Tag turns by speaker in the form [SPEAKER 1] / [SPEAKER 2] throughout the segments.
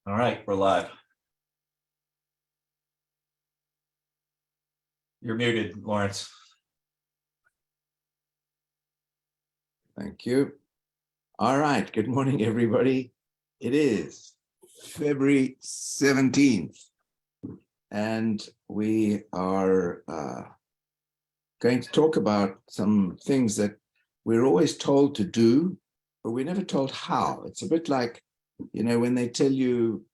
[SPEAKER 1] All right, we're live. You're muted, Lawrence.
[SPEAKER 2] Thank you. All right, good morning, everybody. It is February 17th, and we are going to talk about some things that we're always told to do, but we're never told how. It's a bit like, you know, when they tell you,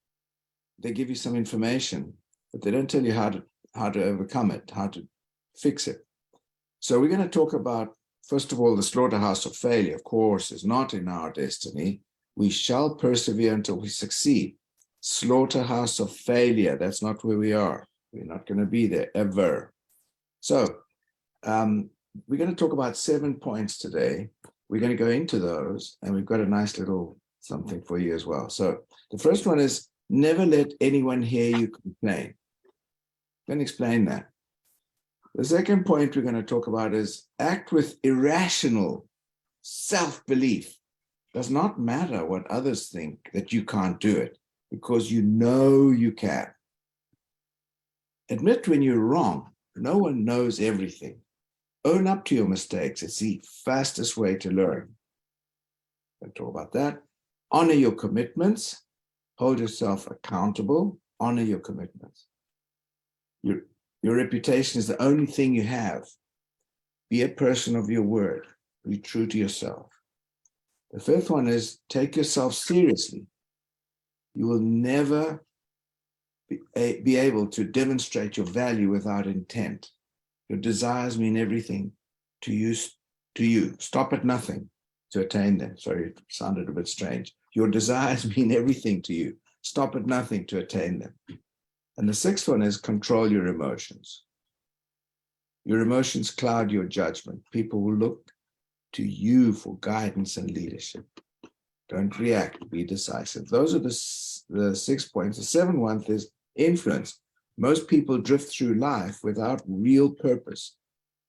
[SPEAKER 2] they give you some information, but they don't tell you how to overcome it, how to fix it. So we're going to talk about, first of all, the slaughterhouse of failure, of course, is not in our destiny. We shall persevere until we succeed. Slaughterhouse of failure, that's not where we are. We're not going to be there ever. So we're going to talk about 7 points today. We're going to go into those, and we've got a nice little something for you as well. So the first one is never let anyone hear you complain. I'm going to explain that. The second point we're going to talk about is act with irrational self-belief. Does not matter what others think that you can't do it, because you know you can. Admit when you're wrong. No one knows everything. Own up to your mistakes. It's the fastest way to learn. We'll talk about that. Honor your commitments. Hold yourself accountable. Honor your commitments. Your reputation is the only thing you have. Be a person of your word. Be true to yourself. The fifth one is take yourself seriously. You will never be able to demonstrate your value without intent. Your desires mean everything to you. Stop at nothing to attain them. Sorry, it sounded a bit strange. Your desires mean everything to you. Stop at nothing to attain them. And the sixth one is control your emotions. Your emotions cloud your judgment. People will look to you for guidance and leadership. Don't react, be decisive. Those are the 6 points. The seventh one is influence. Most people drift through life without real purpose,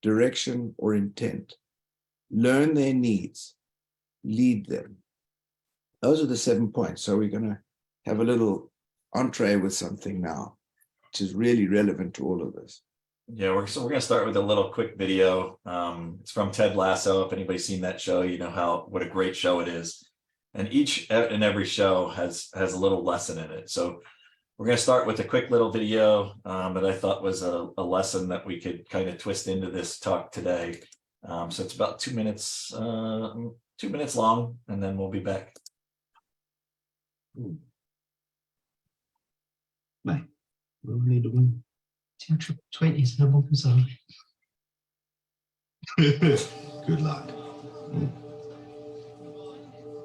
[SPEAKER 2] direction, or intent. Learn their needs, lead them. Those are the 7 points. So we're going to have a little entree with something now, which is really relevant to all of this.
[SPEAKER 1] Yeah, we're going to start with a little quick video. It's from Ted Lasso. If anybody's seen that show, you know what a great show it is. And each and every show has a little lesson in it. So we're going to start with a quick little video that I thought was a lesson that we could kind of twist into this talk today. So it's about 2 minutes, 2 minutes long, and then we'll be back.
[SPEAKER 3] Mate, we all need to win. 2 triple 20s and a bunker zone. Good luck.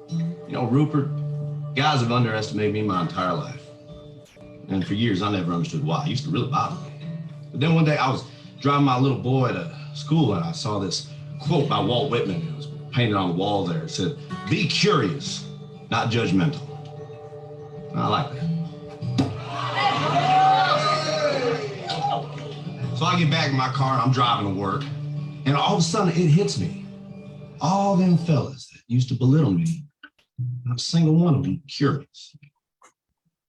[SPEAKER 3] You know, Rupert, guys have underestimated me my entire life. And for years, I never understood why. It used to really bother me. But then one day, I was driving my little boy to school, and I saw this quote by Walt Whitman. It was painted on the wall there. It said, "Be curious, not judgmental." And I like that. So I get back in my car, and I'm driving to work, and all of a sudden, it hits me. All them fellas that used to belittle me, not a single one of them curious.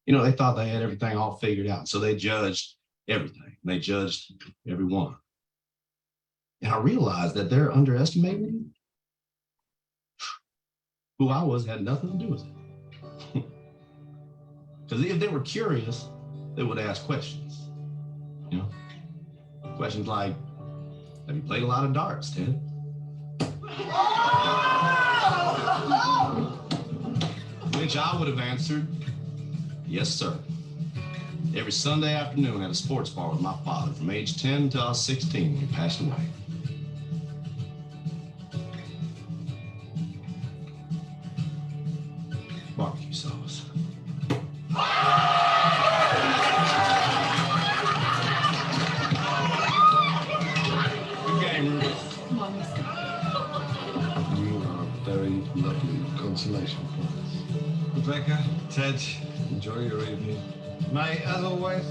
[SPEAKER 3] You know, they thought they had everything all figured out. So they judged everything. They judged everyone. And I realized that they're underestimating me. Who I was had nothing to do with it. Because if they were curious, they would ask questions. You know, questions like, have you played a lot of darts, Ted? Which I would have answered, yes, sir. Every Sunday afternoon at a sports bar with my father from age 10 until I was 16 when he passed away. Barbecue sauce. Good game, Ruby.
[SPEAKER 4] Come on, Mr.
[SPEAKER 3] You are very lucky consolation prize. Rebecca, Ted, enjoy your evening. Mate, as always.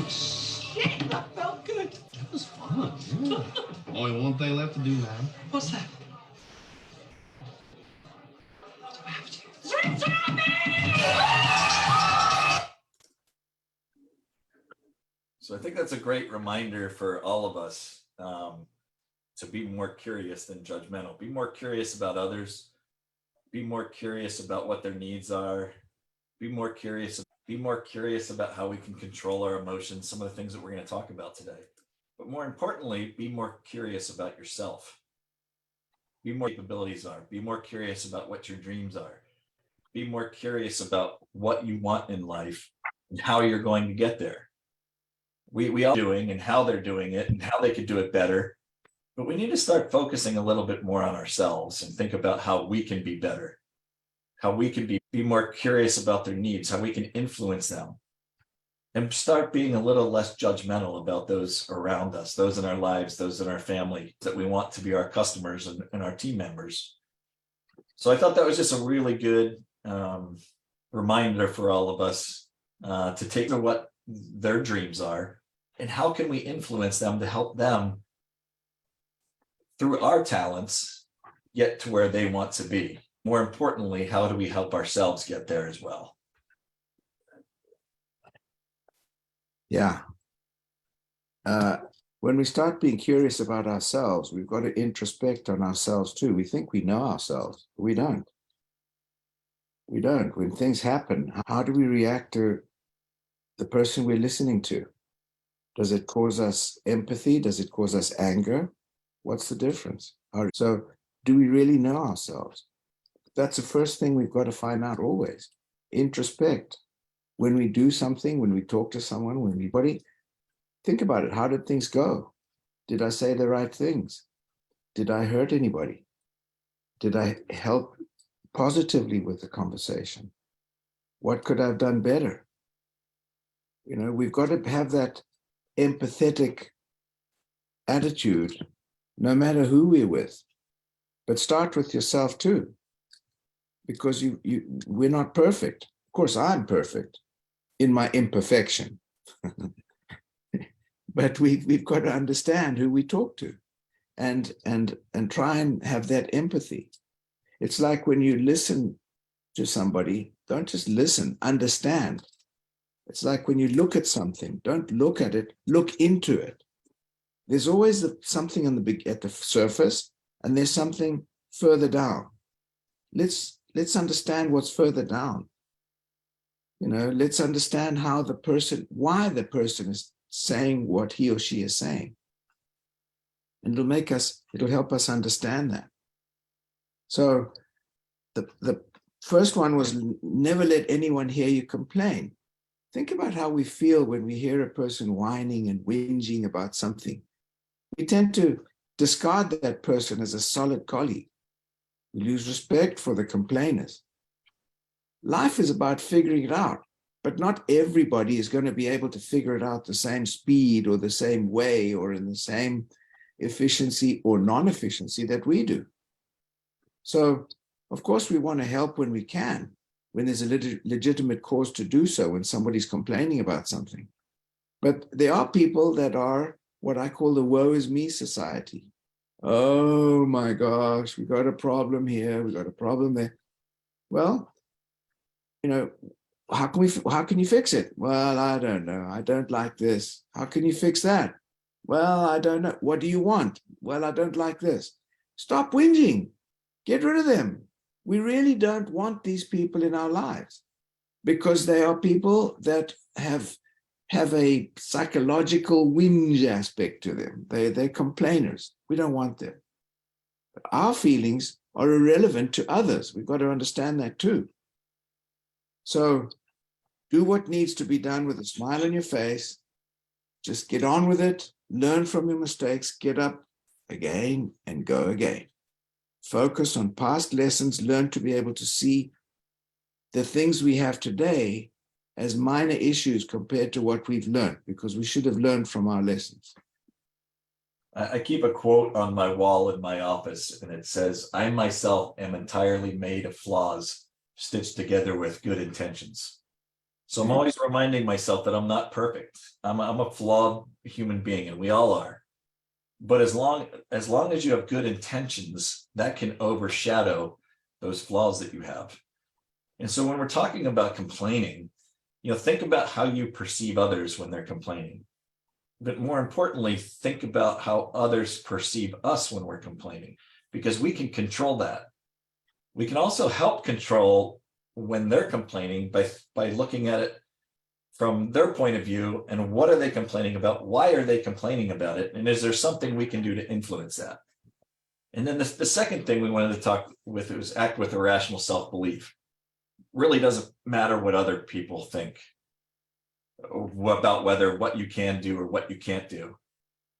[SPEAKER 4] Shit, that felt good.
[SPEAKER 3] That was fun, yeah. Only one thing left to do now.
[SPEAKER 4] What's that?
[SPEAKER 5] Switch on me!
[SPEAKER 1] So I think that's a great reminder for all of us to be more curious than judgmental. Be more curious about others. Be more curious about what their needs are. Be more curious about how we can control our emotions, some of the things that we're going to talk about today. But more importantly, be more curious about yourself. Be more capabilities are. Be more curious about what your dreams are. Be more curious about what you want in life and how you're going to get there. We all doing and how they're doing it and how they could do it better. But we need to start focusing a little bit more on ourselves and think about how we can be better, how we can be more curious about their needs, how we can influence them, and start being a little less judgmental about those around us, those in our lives, those in our family that we want to be our customers and our team members. So I thought that was just a really good reminder for all of us to take what their dreams are and how can we influence them to help them through our talents get to where they want to be. More importantly, how do we help ourselves get there as well?
[SPEAKER 2] Yeah. When we start being curious about ourselves, we've got to introspect on ourselves too. We think we know ourselves, but we don't. We don't. When things happen, how do we react to the person we're listening to? Does it cause us empathy? Does it cause us anger? What's the difference? So do we really know ourselves? That's the first thing we've got to find out always. Introspect. When we do something, when we talk to someone, when we think about it. How did things go? Did I say the right things? Did I hurt anybody? Did I help positively with the conversation? What could I have done better? You know, we've got to have that empathetic attitude, no matter who we're with. But start with yourself too, because we're not perfect. Of course, I'm perfect in my imperfection. But we've got to understand who we talk to and try and have that empathy. It's like when you listen to somebody, don't just listen, understand. It's like when you look at something, don't look at it, look into it. There's always something at the surface, and there's something further down. Let's understand what's further down. You know, let's understand why the person is saying what he or she is saying. And it'll help us understand that. So the first one was never let anyone hear you complain. Think about how we feel when we hear a person whining and whinging about something. We tend to discard that person as a solid colleague. We lose respect for the complainers. Life is about figuring it out, but not everybody is going to be able to figure it out the same speed or the same way or in the same efficiency or non-efficiency that we do. So, of course, we want to help when we can, when there's a legitimate cause to do so, when somebody's complaining about something. But there are people that are what I call the woe is me society. Oh my gosh, we got a problem here, we got a problem there. Well, you know, how can you fix it? Well, I don't know. I don't like this. How can you fix that? Well, I don't know. What do you want? Well, I don't like this. Stop whinging. Get rid of them. We really don't want these people in our lives because they are people that have a psychological whinge aspect to them. They're complainers. We don't want them. But our feelings are irrelevant to others. We've got to understand that too. So do what needs to be done with a smile on your face. Just get on with it. Learn from your mistakes. Get up again and go again. Focus on past lessons. Learn to be able to see the things we have today as minor issues compared to what we've learned, because we should have learned from our lessons.
[SPEAKER 1] I keep a quote on my wall in my office, and it says, "I myself am entirely made of flaws stitched together with good intentions." So I'm always reminding myself that I'm not perfect. I'm a flawed human being, and we all are. But as long as you have good intentions, that can overshadow those flaws that you have. And so when we're talking about complaining, think about how you perceive others when they're complaining. but more importantly, think about how others perceive us when we're complaining, because we can control that. We can also help control when they're complaining by looking at it from their point of view, and what are they complaining about? Why are they complaining about it? And is there something we can do to influence that? And then the second thing we wanted to talk with was act with a rational self-belief. Really doesn't matter what other people think about whether what you can do or what you can't do.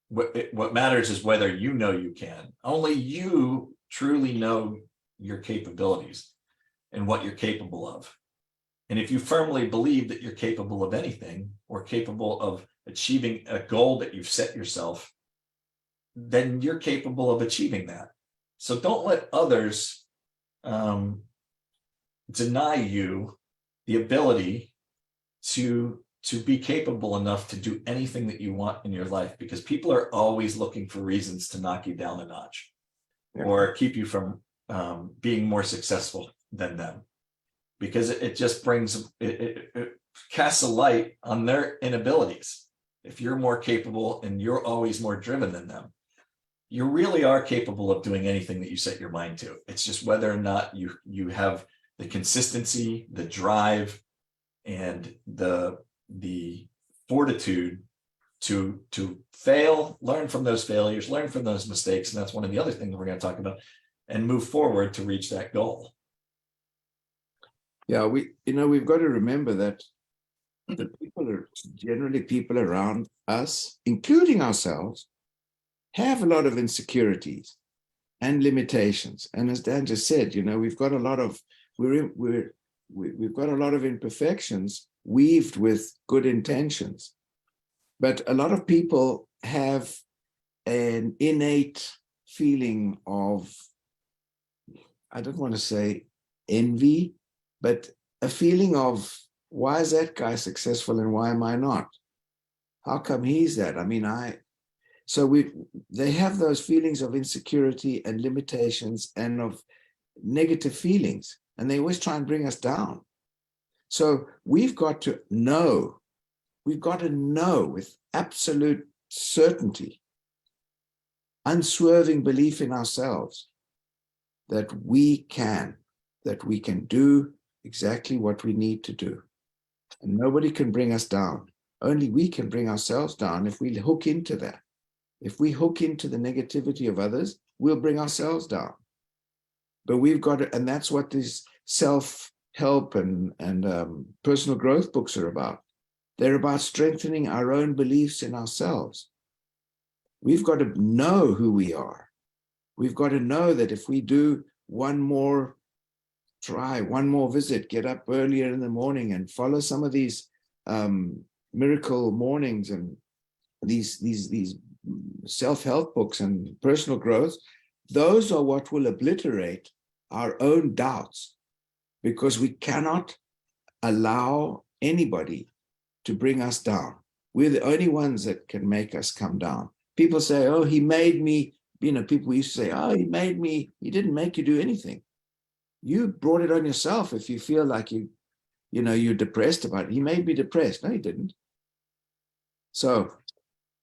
[SPEAKER 1] What matters is whether you know you can. Only you truly know your capabilities and what you're capable of. And if you firmly believe that you're capable of anything or capable of achieving a goal that you've set yourself, then you're capable of achieving that. So don't let others deny you the ability to be capable enough to do anything that you want in your life, because people are always looking for reasons to knock you down a notch or keep you from being more successful than them, because it just brings, it casts a light on their inabilities. If you're more capable and you're always more driven than them, you really are capable of doing anything that you set your mind to. It's just whether or not you have the consistency, the drive, and the fortitude to fail, learn from those failures, learn from those mistakes. And that's one of the other things we're going to talk about, and move forward to reach that goal.
[SPEAKER 2] Yeah, we've got to remember that the people are generally people around us, including ourselves, have a lot of insecurities and limitations. And as Dan just said, we've got a lot of we've got a lot of imperfections weaved with good intentions. But a lot of people have an innate feeling of, I don't want to say envy, but a feeling of, why is that guy successful and why am I not? How come he's that? I mean, they have those feelings of insecurity and limitations and of negative feelings, and they always try and bring us down. So we've got to know with absolute certainty, unswerving belief in ourselves, that we can do exactly what we need to do. And nobody can bring us down. Only we can bring ourselves down if we hook into that. If we hook into the negativity of others, we'll bring ourselves down. But we've got to, and that's what these self-help and personal growth books are about. They're about strengthening our own beliefs in ourselves. We've got to know who we are. We've got to know that if we do one more try, one more visit, get up earlier in the morning and follow some of these miracle mornings and these self-help books and personal growth, those are what will obliterate our own doubts, because we cannot allow anybody to bring us down. We're the only ones that can make us come down. People say, oh, he made me, people used to say, oh, he made me, he didn't make you do anything. You brought it on yourself if you feel like you're depressed about it. He made me depressed. No, he didn't. So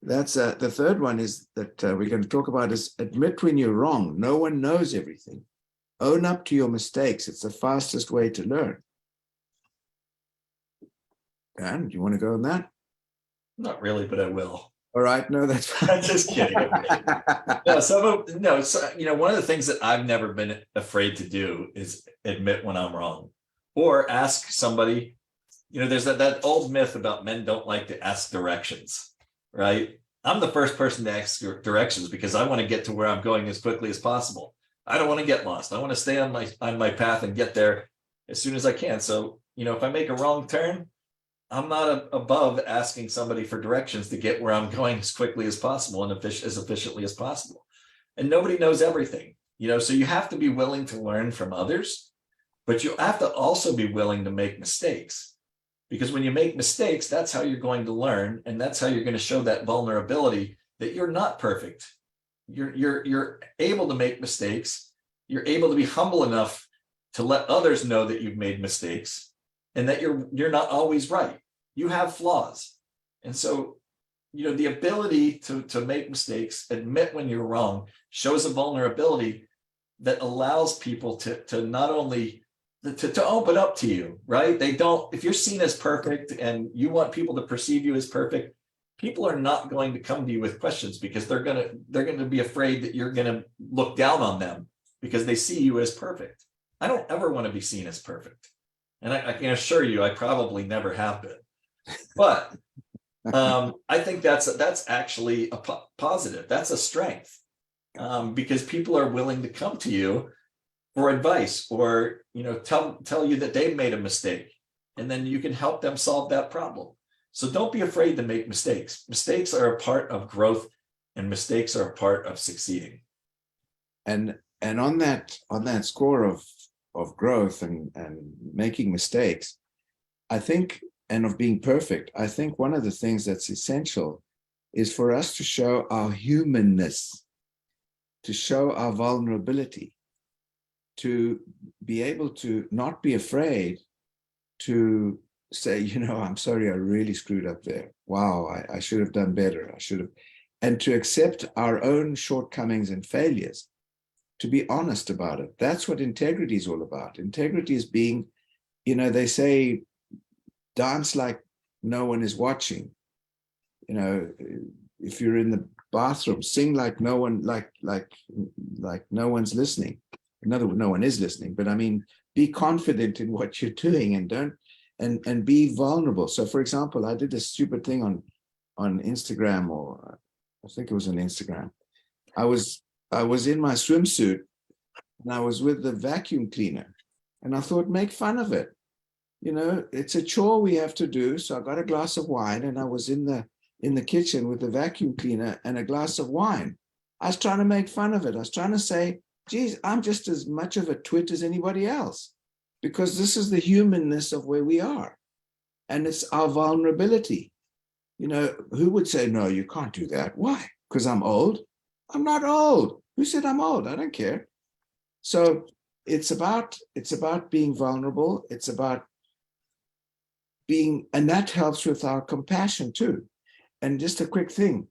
[SPEAKER 2] that's the third one is that we're going to talk about is admit when you're wrong. No one knows everything. Own up to your mistakes. It's the fastest way to learn. Dan, do you want to go on that?
[SPEAKER 1] Not really, but I will.
[SPEAKER 2] All right. No, that's fine.
[SPEAKER 1] I'm just kidding. One of the things that I've never been afraid to do is admit when I'm wrong, or ask somebody. There's that old myth about men don't like to ask directions, right? I'm the first person to ask directions because I want to get to where I'm going as quickly as possible. I don't want to get lost. I want to stay on my path and get there as soon as I can. So, if I make a wrong turn, I'm not above asking somebody for directions to get where I'm going as quickly as possible and as efficiently as possible. And nobody knows everything, so you have to be willing to learn from others, but you have to also be willing to make mistakes. Because when you make mistakes, that's how you're going to learn, and that's how you're going to show that vulnerability that you're not perfect. You're able to make mistakes. You're able to be humble enough to let others know that you've made mistakes and that you're not always right. You have flaws. And so the ability to make mistakes, admit when you're wrong, shows a vulnerability that allows people to not only to open up to you, right? They don't, if you're seen as perfect and you want people to perceive you as perfect, people are not going to come to you with questions because they're gonna be afraid that you're gonna look down on them because they see you as perfect. I don't ever want to be seen as perfect. And I can assure you, I probably never have been. But I think that's actually a positive. That's a strength, because people are willing to come to you for advice, or tell you that they've made a mistake, and then you can help them solve that problem. So don't be afraid to make mistakes. Mistakes are a part of growth, and mistakes are a part of succeeding.
[SPEAKER 2] And on that score of growth and making mistakes, I think, and of being perfect, I think one of the things that's essential is for us to show our humanness, to show our vulnerability, to be able to not be afraid to say, I'm sorry, I really screwed up there. Wow, I should have done better. I should have, and to accept our own shortcomings and failures, to be honest about it. That's what integrity is all about. Integrity is being, they say, dance like no one is watching. If you're in the bathroom, sing like no one, like no one's listening. No one is listening, but I mean, be confident in what you're doing and don't, and be vulnerable. So for example, I did this stupid thing on Instagram, or I think it was on Instagram. I was in my swimsuit and I was with the vacuum cleaner, and I thought, make fun of it. It's a chore we have to do. So I got a glass of wine, and I was in the kitchen with the vacuum cleaner and a glass of wine. I was trying to make fun of it. I was trying to say, geez, I'm just as much of a twit as anybody else, because this is the humanness of where we are. And it's our vulnerability. Who would say, no, you can't do that? Why? Because I'm old? I'm not old. Who said I'm old? I don't care. So it's about being vulnerable. It's about being, and that helps with our compassion too. And just a quick thing,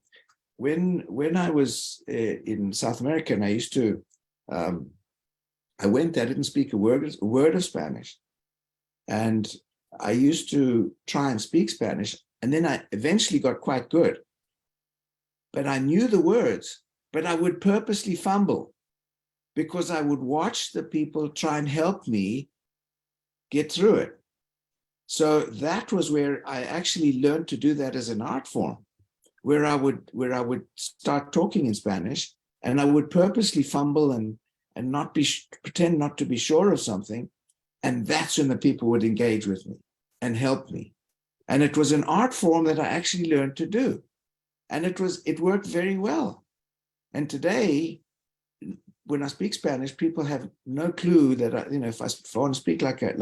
[SPEAKER 2] when I was in South America, and I used to, I went, I didn't speak a word of Spanish. And I used to try and speak Spanish, and then I eventually got quite good. But I knew the words, but I would purposely fumble because I would watch the people try and help me get through it. So that was where I actually learned to do that as an art form, where I would start talking in Spanish, and I would purposely fumble and not pretend not to be sure of something. And that's when the people would engage with me and help me. And it was an art form that I actually learned to do. And it worked very well. And today, when I speak Spanish, people have no clue that if I want to speak like a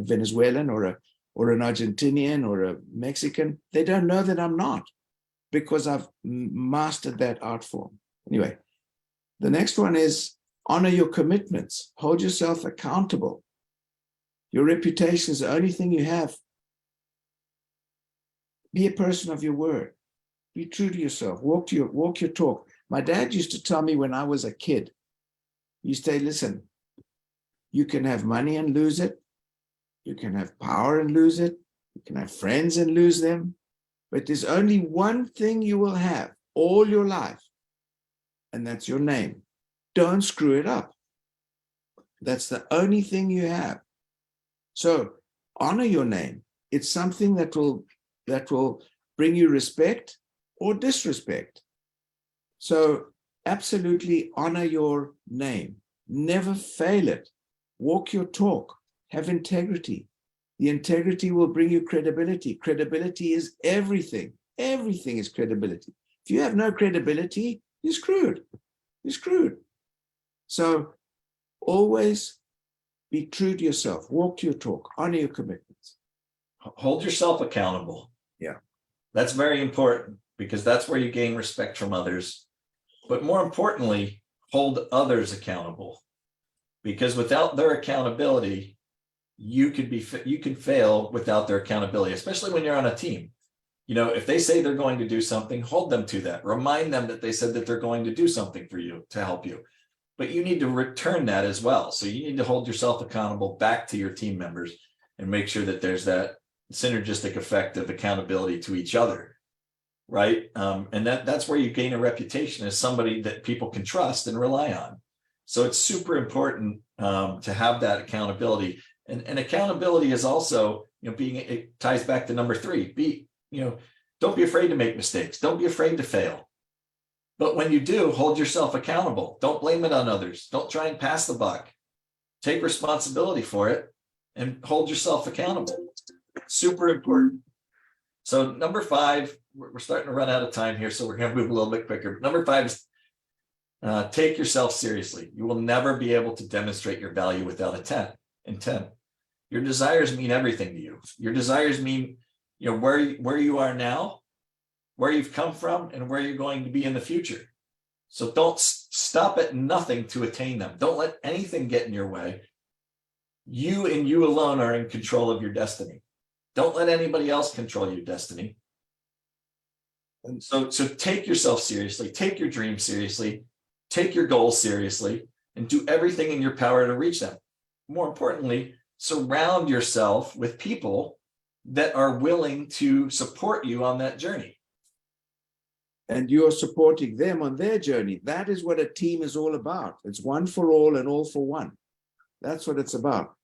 [SPEAKER 2] Venezuelan or an Argentinian or a Mexican, they don't know that I'm not, because I've mastered that art form. Anyway, the next one is honor your commitments. Hold yourself accountable. Your reputation is the only thing you have. Be a person of your word. Be true to yourself. Walk your talk. My dad used to tell me when I was a kid, he used to say, listen, you can have money and lose it. You can have power and lose it. You can have friends and lose them. But there's only one thing you will have all your life, and that's your name. Don't screw it up. That's the only thing you have. So honor your name. It's something that will bring you respect or disrespect. So absolutely honor your name. Never fail it. Walk your talk. Have integrity. The integrity will bring you credibility. Credibility is everything. Everything is credibility. If you have no credibility, you're screwed. You're screwed. So always be true to yourself. Walk your talk. Honor your commitments.
[SPEAKER 1] Hold yourself accountable.
[SPEAKER 2] Yeah.
[SPEAKER 1] That's very important, because that's where you gain respect from others. But more importantly, hold others accountable, because without their accountability, you can fail without their accountability, especially when you're on a team. You know, if they say they're going to do something, hold them to that. Remind them that they said that they're going to do something for you to help you. But you need to return that as well. So you need to hold yourself accountable back to your team members and make sure that there's that synergistic effect of accountability to each other. Right. And that's where you gain a reputation as somebody that people can trust and rely on. So it's super important to have that accountability. And accountability is also, you know, it ties back to number 3. Don't be afraid to make mistakes. Don't be afraid to fail. But when you do, hold yourself accountable. Don't blame it on others. Don't try and pass the buck. Take responsibility for it and hold yourself accountable. Super important. So number 5, we're starting to run out of time here, so we're going to move a little bit quicker. Number 5 is take yourself seriously. You will never be able to demonstrate your value without intent. Your desires mean everything to you. Your desires mean, you know, where you are now, where you've come from, and where you're going to be in the future. So don't stop at nothing to attain them. Don't let anything get in your way. You and you alone are in control of your destiny. Don't let anybody else control your destiny. And so take yourself seriously, take your dreams seriously, take your goals seriously, and do everything in your power to reach them. More importantly, surround yourself with people that are willing to support you on that journey.
[SPEAKER 2] And you're supporting them on their journey. That is what a team is all about. It's one for all and all for one. That's what it's about.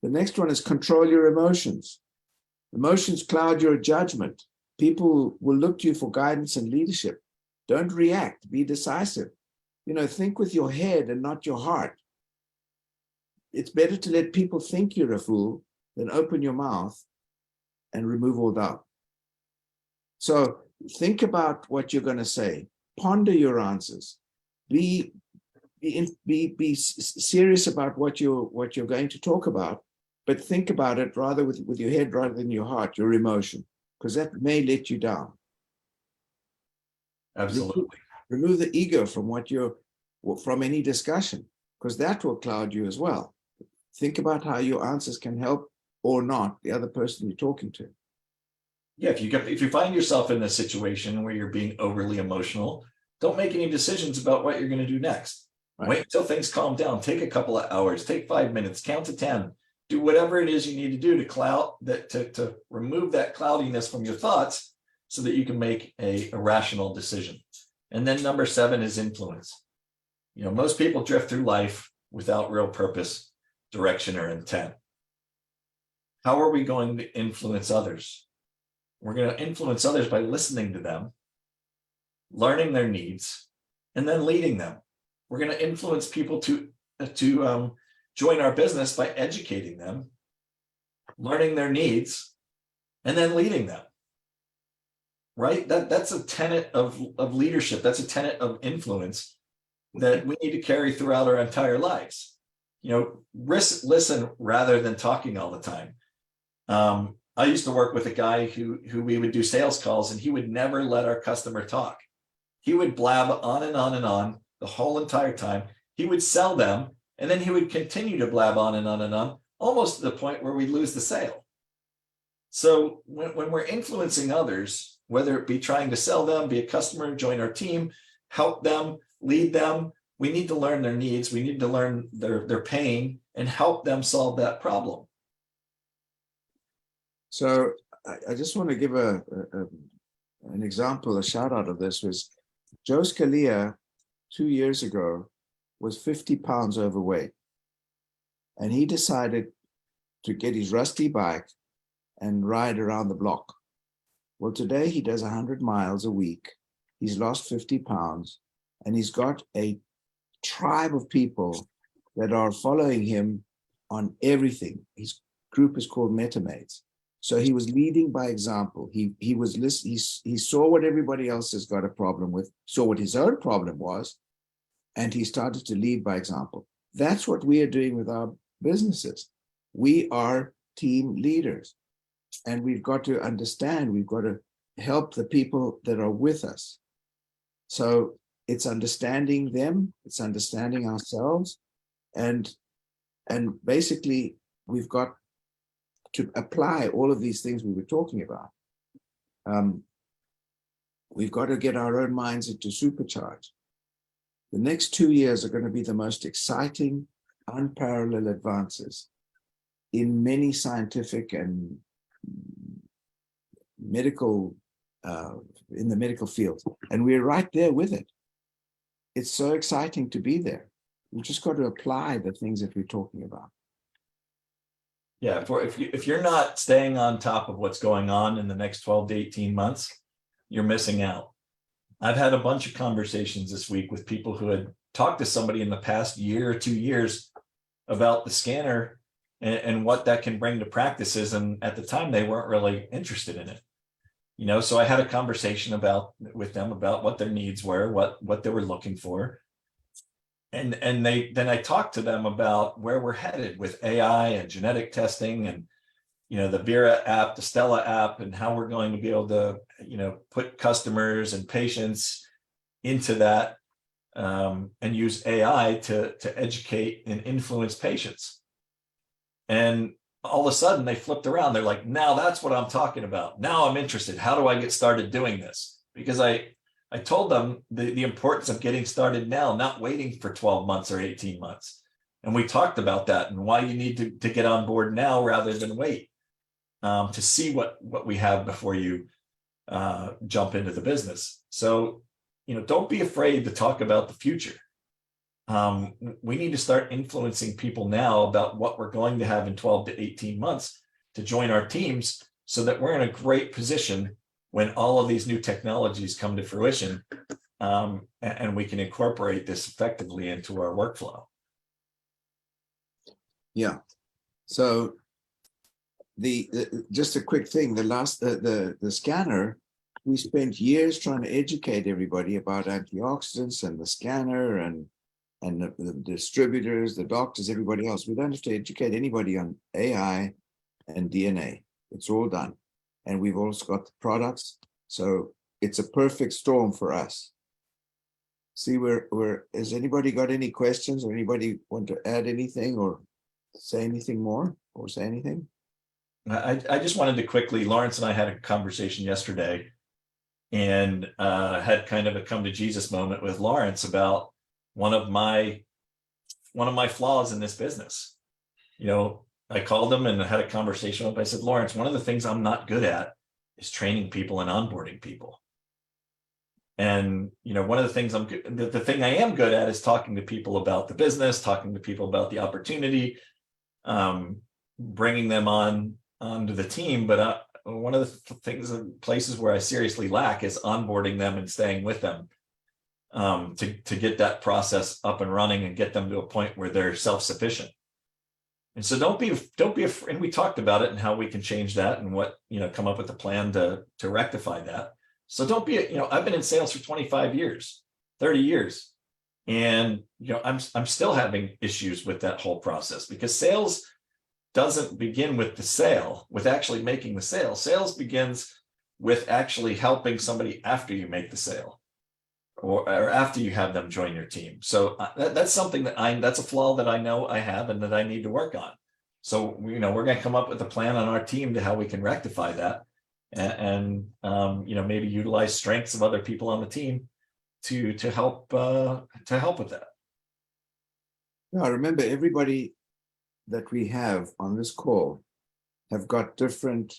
[SPEAKER 2] The next one is control your emotions. Emotions cloud your judgment. People will look to you for guidance and leadership. Don't react, be decisive. You know, think with your head and not your heart. It's better to let people think you're a fool than open your mouth and remove all doubt. So think about what you're going to say. Ponder your answers. Be serious about what you're going to talk about, but think about it rather with your head rather than your heart, your emotion, because that may let you down.
[SPEAKER 1] Absolutely.
[SPEAKER 2] Remove the ego from any discussion, because that will cloud you as well. Think about how your answers can help or not the other person you're talking to.
[SPEAKER 1] Yeah, if you find yourself in a situation where you're being overly emotional, don't make any decisions about what you're going to do next. Right. Wait until things calm down. Take a couple of hours, take 5 minutes, count to 10. Do whatever it is you need to do to remove that cloudiness from your thoughts so that you can make a rational decision. And then number 7 is influence. You know, most people drift through life without real purpose, direction, or intent. How are we going to influence others? We're going to influence others by listening to them, learning their needs, and then leading them. We're going to influence people to join our business by educating them, learning their needs, and then leading them. Right? That's a tenet of leadership. That's a tenet of influence that we need to carry throughout our entire lives. You know, listen rather than talking all the time. I used to work with a guy who we would do sales calls, and he would never let our customer talk. He would blab on and on and on the whole entire time. He would sell them, and then he would continue to blab on and on and on, almost to the point where we lose the sale. So when we're influencing others, whether it be trying to sell them, be a customer, join our team, help them, lead them, we need to learn their needs. We need to learn their pain and help them solve that problem.
[SPEAKER 2] So I just want to give an example, a shout out of this was Joe Scalia 2 years ago was 50 pounds overweight. And he decided to get his rusty bike and ride around the block. Well, today he does 100 miles a week. He's lost 50 pounds and he's got a tribe of people that are following him on everything. His group is called MetaMates. So he was leading by example. He was listening. He saw what everybody else has got a problem with, saw what his own problem was, and he started to lead by example. That's what we are doing with our businesses. We are team leaders, and we've got to understand, we've got to help the people that are with us. So it's understanding them, it's understanding ourselves, and basically we've got to apply all of these things we were talking about. we've got to get our own minds into supercharge. The next 2 years are going to be the most exciting, unparalleled advances in many scientific and medical, in the medical field. And we're right there with it. It's so exciting to be there. We've just got to apply the things that we're talking about.
[SPEAKER 1] Yeah, if you're not staying on top of what's going on in the next 12 to 18 months, you're missing out. I've had a bunch of conversations this week with people who had talked to somebody in the past year or 2 years about the scanner and what that can bring to practices. And at the time, they weren't really interested in it. You know, so I had a conversation with them about what their needs were, what they were looking for. And then I talked to them about where we're headed with AI and genetic testing and, you know, the Vera app, the Stella app, and how we're going to be able to, you know, put customers and patients into that and use AI to educate and influence patients. And all of a sudden they flipped around. They're like, now that's what I'm talking about. Now I'm interested. How do I get started doing this? Because I told them the importance of getting started now, not waiting for 12 months or 18 months. And we talked about that and why you need to get on board now rather than wait to see what we have before you jump into the business. So, you know, don't be afraid to talk about the future. We need to start influencing people now about what we're going to have in 12 to 18 months to join our teams so that we're in a great position when all of these new technologies come to fruition, and we can incorporate this effectively into our workflow.
[SPEAKER 2] Yeah. So just a quick thing, the scanner, we spent years trying to educate everybody about antioxidants and the scanner and the distributors, the doctors, everybody else. We don't have to educate anybody on AI and DNA. It's all done. And we've also got the products. So it's a perfect storm for us. See, has anybody got any questions or anybody want to add anything or say anything more or say anything?
[SPEAKER 1] I just wanted to quickly, Lawrence and I had a conversation yesterday and had kind of a come to Jesus moment with Lawrence about one of my flaws in this business. You know, I called him and had a conversation with him. I said, Lawrence, one of the things I'm not good at is training people and onboarding people. And, you know, one of the things the thing I am good at is talking to people about the business, talking to people about the opportunity, bringing them onto the team. But one of the things and places where I seriously lack is onboarding them and staying with them to get that process up and running and get them to a point where they're self-sufficient. And so don't be afraid. And we talked about it and how we can change that and what, you know, come up with a plan to rectify that. So don't be, you know, I've been in sales for 25 years, 30 years. And, you know, I'm still having issues with that whole process because sales doesn't begin with the sale, with actually making the sale. Sales begins with actually helping somebody after you make the sale or after you have them join your team. So that's something that's a flaw that I know I have and that I need to work on. So, you know, we're going to come up with a plan on our team to how we can rectify that and you know, maybe utilize strengths of other people on the team to help with that.
[SPEAKER 2] Yeah, remember everybody that we have on this call have got different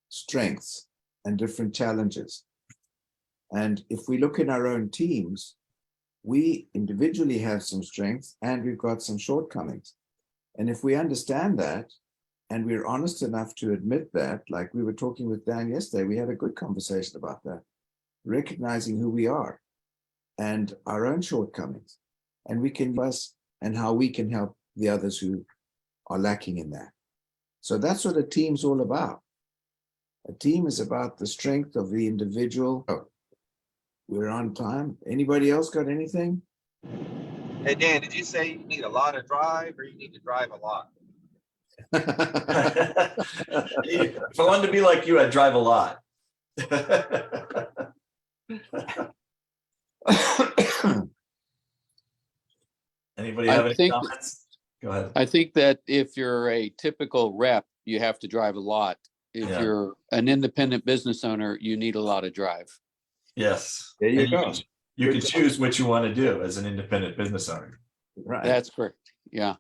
[SPEAKER 2] strengths and different challenges. And if we look in our own teams, we individually have some strengths and we've got some shortcomings. And if we understand that, and we're honest enough to admit that, like we were talking with Dan yesterday, we had a good conversation about that, recognizing who we are and our own shortcomings. And we can use and how we can help the others who are lacking in that. So that's what a team's all about. A team is about the strength of the individual. Oh, we're on time. Anybody else got anything?
[SPEAKER 5] Hey, Dan, did you say you need a lot of drive or you need to drive a lot?
[SPEAKER 1] If I wanted to be like you, I'd drive a lot. Anybody have any comments? Go ahead.
[SPEAKER 6] I think that if you're a typical rep, you have to drive a lot. If
[SPEAKER 1] Yeah.
[SPEAKER 6] you're an independent business owner, you need a lot of drive.
[SPEAKER 1] Yes.
[SPEAKER 2] There you
[SPEAKER 1] And
[SPEAKER 2] go.
[SPEAKER 1] You
[SPEAKER 2] Good
[SPEAKER 1] can
[SPEAKER 2] job.
[SPEAKER 1] choose what you want to do as an independent business owner.
[SPEAKER 2] Right.
[SPEAKER 6] That's correct. Yeah.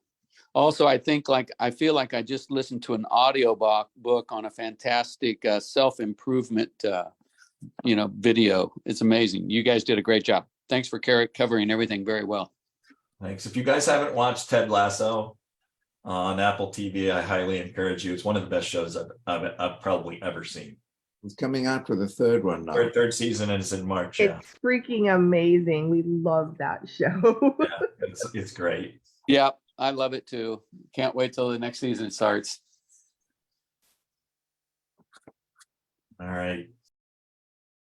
[SPEAKER 6] Also, I feel like I just listened to an audio book on a fantastic self-improvement, video. It's amazing. You guys did a great job. Thanks for covering everything very well.
[SPEAKER 1] Thanks. If you guys haven't watched Ted Lasso on Apple TV, I highly encourage you. It's one of the best shows I've probably ever seen.
[SPEAKER 2] It's coming out with a third one now.
[SPEAKER 1] Third season is in March. Yeah,
[SPEAKER 7] It's freaking amazing. We love that show.
[SPEAKER 1] it's great.
[SPEAKER 6] Yeah, I love it too. Can't wait till the next season starts.
[SPEAKER 1] All right.